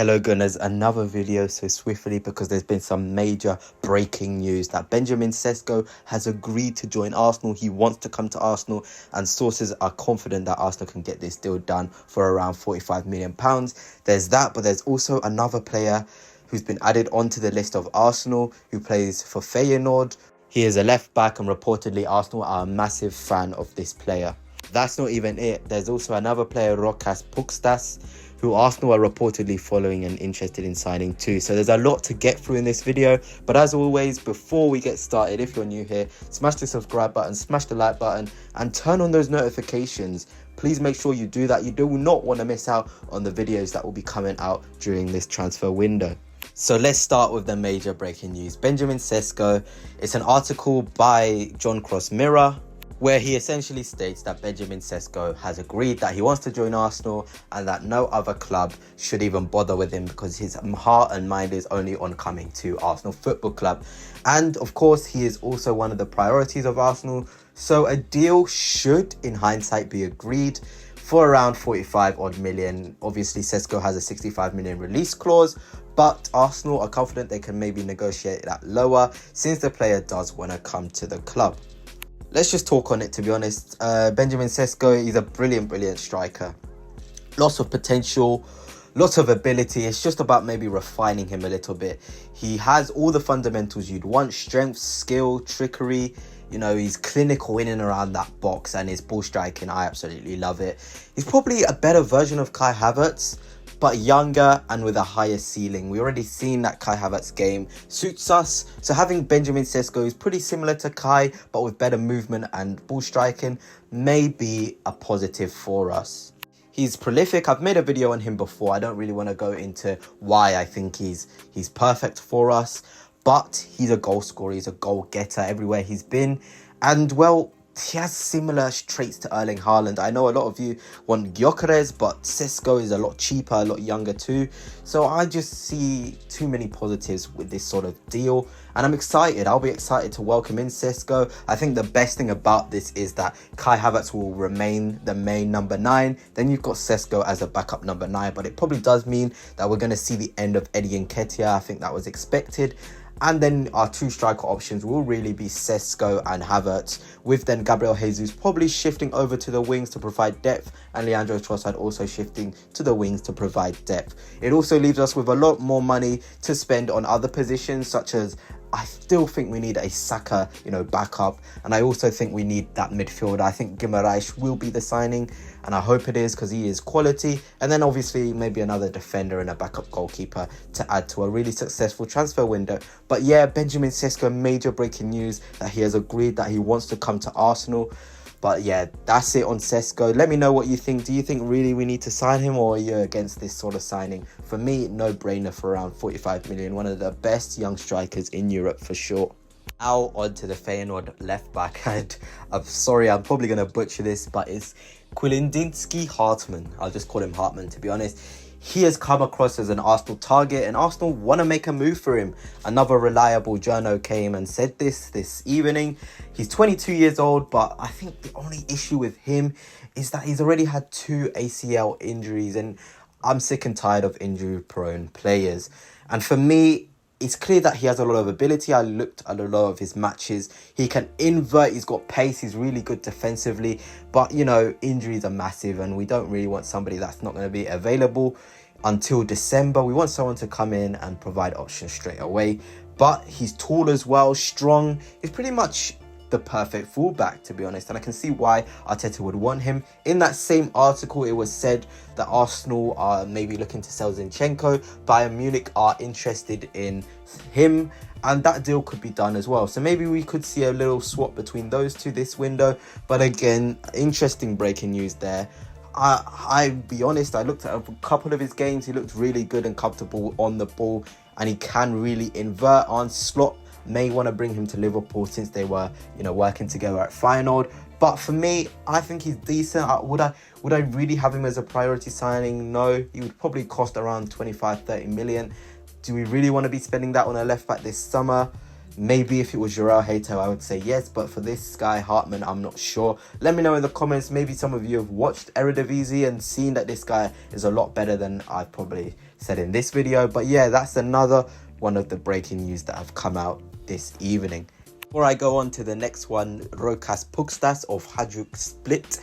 Hello Gunners, another video so swiftly because there's been some major breaking news that Benjamin Sesko has agreed to join Arsenal. He wants to come to Arsenal and sources are confident that Arsenal can get this deal done for around £45 million. There's that, but there's also another player who's been added onto the list of Arsenal who plays for Feyenoord. He is a left back and reportedly Arsenal are a massive fan of this player. That's not even it. There's also another player, Rokas Pukstas, who Arsenal are reportedly following and interested in signing too. So there's a lot to get through in this video. But as always, before we get started, if you're new here, smash the subscribe button, smash the like button, and turn on those notifications. Please make sure you do that. You do not want to miss out on the videos that will be coming out during this transfer window. So let's start with the major breaking news. Benjamin Sesko. It's an article by John Cross Mirror, where he essentially states that Benjamin Sesko has agreed that he wants to join Arsenal and that no other club should even bother with him because his heart and mind is only on coming to Arsenal Football Club. And of course, he is also one of the priorities of Arsenal. So a deal should, in hindsight, be agreed for around 45 odd million. Obviously, Sesko has a 65 million release clause, but Arsenal are confident they can maybe negotiate that lower since the player does want to come to the club. Let's just talk on it, to be honest. Benjamin Sesko is a brilliant striker. Lots of potential, lots of ability. It's just about maybe refining him a little bit. He has all the fundamentals you'd want: strength, skill, trickery. You know, he's clinical in and around that box, and his ball striking, I absolutely love it. He's probably a better version of Kai Havertz, but younger and with a higher ceiling. We already seen that Kai Havertz game suits us. So having Benjamin Sesko is pretty similar to Kai, but with better movement and ball striking, may be a positive for us. He's prolific. I've made a video on him before. I don't really want to go into why I think he's perfect for us, but he's a goal scorer. He's a goal getter everywhere he's been. And well, he has similar traits to Erling Haaland. I know a lot of you want Gyökeres, but Sesko is a lot cheaper, a lot younger too. So I just see too many positives with this sort of deal. And I'm excited. I'll be excited to welcome in Sesko. I think the best thing about this is that Kai Havertz will remain the main number 9. Then you've got Sesko as a backup number 9. But it probably does mean that we're going to see the end of Eddie Nketiah. I think that was expected. And then our two striker options will really be Sesko and Havertz, with then Gabriel Jesus probably shifting over to the wings to provide depth, and Leandro Trossard also shifting to the wings to provide depth. It also leaves us with a lot more money to spend on other positions, such as I still think we need a Saka, backup. And I also think we need that midfield. I think Guimaraes will be the signing, and I hope it is because he is quality. And then obviously maybe another defender and a backup goalkeeper to add to a really successful transfer window. But yeah, Benjamin Sesko, major breaking news that he has agreed that he wants to come to Arsenal. But yeah, that's it on Sesko. Let me know what you think. Do you think really we need to sign him, or are you against this sort of signing? For me, no brainer for around 45 million. One of the best young strikers in Europe for sure. Now on to the Feyenoord left back. And I'm sorry, I'm probably going to butcher this, but it's Quilindinsky Hartman. I'll just call him Hartman, to be honest. He has come across as an Arsenal target, and Arsenal want to make a move for him. Another reliable journo came and said this evening. He's 22 years old, but I think the only issue with him is that he's already had 2 ACL injuries, and I'm sick and tired of injury-prone players. And for me, it's clear that he has a lot of ability. I looked at a lot of his matches. He can invert, he's got pace, he's really good defensively. But, injuries are massive, and we don't really want somebody that's not going to be available until December. We want someone to come in and provide options straight away. But he's tall as well, strong. He's pretty much the perfect fullback, to be honest, and I can see why Arteta would want him. In that same article, it was said that Arsenal are maybe looking to sell Zinchenko. Bayern Munich are interested in him, and that deal could be done as well. So maybe we could see a little swap between those two this window. But again, interesting breaking news there. I'll be honest, I looked at a couple of his games. He looked really good and comfortable on the ball, and he can really invert. On Slot may want to bring him to Liverpool since they were, working together at Feyenoord. But for me, I think he's decent. Would I really have him as a priority signing? No, he would probably cost around 25-30 million. Do we really want to be spending that on a left back this summer? Maybe if it was Jarrell Hato, I would say yes, but for this guy, Hartman, I'm not sure. Let me know in the comments. Maybe some of you have watched Eredivisie and seen that this guy is a lot better than I probably said in this video. But yeah, that's another one of the breaking news that have come out this evening. Before I go on to the next one, Rokas Pukstas of Hajduk Split.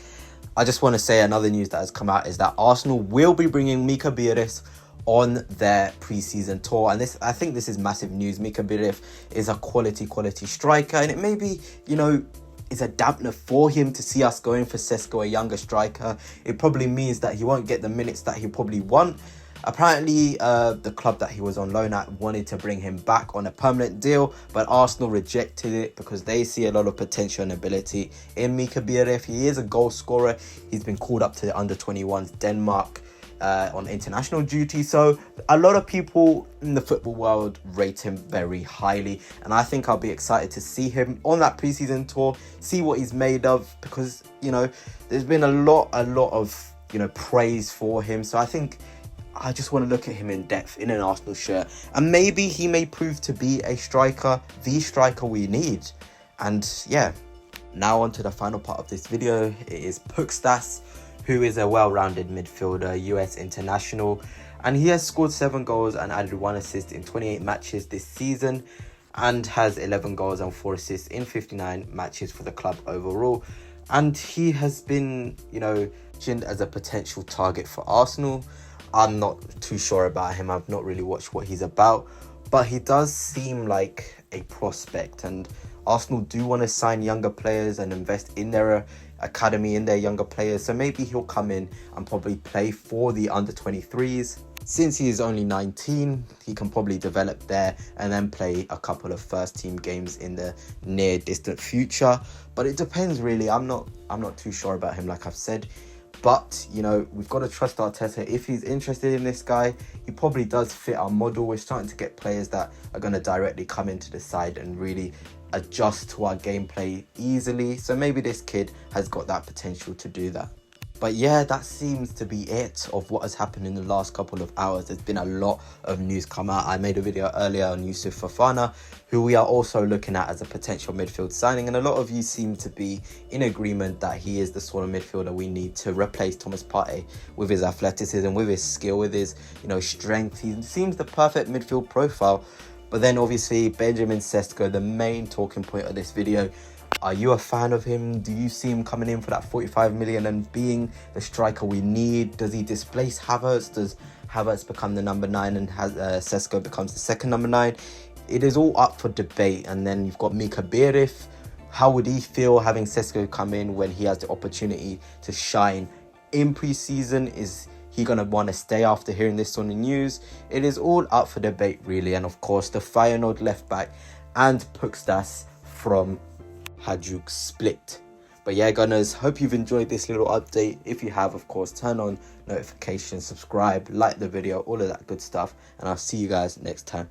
I just want to say another news that has come out is that Arsenal will be bringing Mika Biereth on their pre-season tour, and I think this is massive news. Mika Biereth is a quality striker, and it may be, you know, is a dampener for him to see us going for Sesko, a younger striker. It probably means that he won't get the minutes that he probably want. Apparently, the club that he was on loan at wanted to bring him back on a permanent deal, but Arsenal rejected it because they see a lot of potential and ability in Mika Biereth. He is a goal scorer. He's been called up to the under-21s Denmark on international duty, so a lot of people in the football world rate him very highly, and I think I'll be excited to see him on that preseason tour, see what he's made of, because, you know, there's been a lot of, you know, praise for him. So I think I just want to look at him in depth in an Arsenal shirt, and maybe he may prove to be a striker, the striker we need. And yeah, now on to the final part of this video. It is Pukstas, who is a well-rounded midfielder, US international, and he has scored 7 goals and added 1 assist in 28 matches this season, and has 11 goals and 4 assists in 59 matches for the club overall. And he has been, you know, mentioned as a potential target for Arsenal. I'm not too sure about him. I've not really watched what he's about, but he does seem like a prospect, and Arsenal do want to sign younger players and invest in their academy, in their younger players. So maybe he'll come in and probably play for the under-23s. Since he is only 19, he can probably develop there and then play a couple of first team games in the near distant future. But it depends really. I'm not too sure about him, like I've said. But, you know, we've got to trust Arteta. If he's interested in this guy, he probably does fit our model. We're starting to get players that are going to directly come into the side and really adjust to our gameplay easily. So maybe this kid has got that potential to do that. But yeah, that seems to be it of what has happened in the last couple of hours. There's been a lot of news come out. I made a video earlier on Yusuf Fofana, who we are also looking at as a potential midfield signing. And a lot of you seem to be in agreement that he is the sort of midfielder we need to replace Thomas Partey with his athleticism, with his skill, with his, you know, strength. He seems the perfect midfield profile. But then obviously Benjamin Sesko, the main talking point of this video. Are you a fan of him? Do you see him coming in for that 45 million and being the striker we need? Does he displace Havertz? Does Havertz become the number 9 and Sesko becomes the second number 9? It is all up for debate. And then you've got Mika Biereth. How would he feel having Sesko come in when he has the opportunity to shine in pre-season? Is he going to want to stay after hearing this on the news? It is all up for debate really. And of course, the Feyenoord left back and Pukstas from Hajduk Split. But yeah, gunners, hope you've enjoyed this little update. If you have, of course, turn on notifications, subscribe, like the video, all of that good stuff, and I'll see you guys next time.